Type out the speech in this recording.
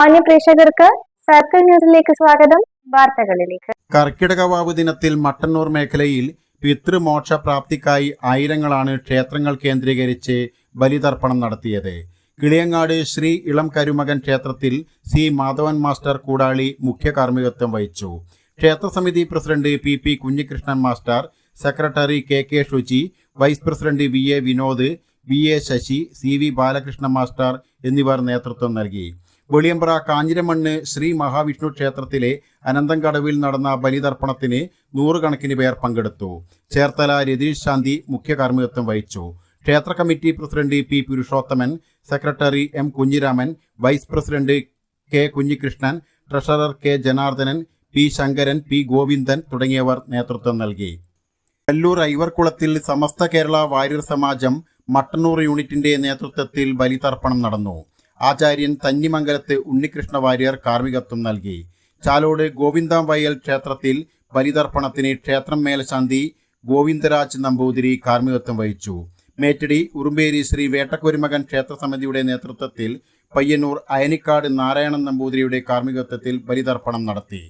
മാന്യ പ്രേക്ഷകർക്ക് സർക്കിൾ ന്യൂസിലേക്ക് സ്വാഗതം. വാർത്തകളിലേക്ക്. കർക്കിടക വാവ് ദിനത്തിൽ മട്ടന്നൂർ മേഖലയിൽ പിതൃമോക്ഷ പ്രാപ്തിക്കായി ആയിരങ്ങളാണ് ക്ഷേത്രങ്ങൾ കേന്ദ്രീകരിച്ച് ബലിതർപ്പണം നടത്തിയത്. കിളിയങ്ങാട് ശ്രീ ഇളം കരുമകൻ ക്ഷേത്രത്തിൽ സി മാധവൻ മാസ്റ്റർ കൂടാളി മുഖ്യ കാർമ്മികത്വം വഹിച്ചു. ക്ഷേത്രസമിതി president P Kunhikrishnan master, secretary K Shuchi, vice president VA Vinod, VA Sasi, CV Balakrishnan master എന്നിവർ നേതൃത്വം നൽകി. വെളിയമ്പ്ര കാഞ്ഞിരമണ്ണ് ശ്രീ മഹാവിഷ്ണു ക്ഷേത്രത്തിലെ അനന്തംകടവിൽ നടന്ന ബലിതർപ്പണത്തിന് നൂറുകണക്കിന് പേർ പങ്കെടുത്തു. ചേർത്തല രതീഷ് ശാന്തി മുഖ്യ കാർമ്മികത്വം വഹിച്ചു. ക്ഷേത്ര committee president P Purushothaman, secretary M Kunhiraman, vice president K Kunhikrishnan, treasurer K Janardhanan, P Sankaran, P Govindan തുടങ്ങിയവർ നേതൃത്വം നൽകി. കല്ലൂർ ഐവർകുളത്തിൽ സമസ്ത കേരള വാര്യർ സമാജം മട്ടന്നൂർ യൂണിറ്റിന്റെ നേതൃത്വത്തിൽ ബലിതർപ്പണം നടന്നു. ആചാര്യൻ തന്നിമംഗലത്ത് ഉണ്ണികൃഷ്ണ വാര്യർ കാർമ്മികത്വം നൽകി. ചാലോട് ഗോവിന്ദാംവയൽ ക്ഷേത്രത്തിൽ ബലിതർപ്പണത്തിന് ക്ഷേത്രം മേൽശാന്തി ഗോവിന്ദരാജ് നമ്പൂതിരി കാർമ്മികത്വം വഹിച്ചു. മേറ്റടി ഉറുമ്പേരി ശ്രീ വേട്ടക്കൊരുമകൻ ക്ഷേത്രസമിതിയുടെ നേതൃത്വത്തിൽ പയ്യന്നൂർ അയനിക്കാട് നാരായണൻ നമ്പൂതിരിയുടെ കാർമ്മികത്വത്തിൽ ബലിതർപ്പണം നടത്തി.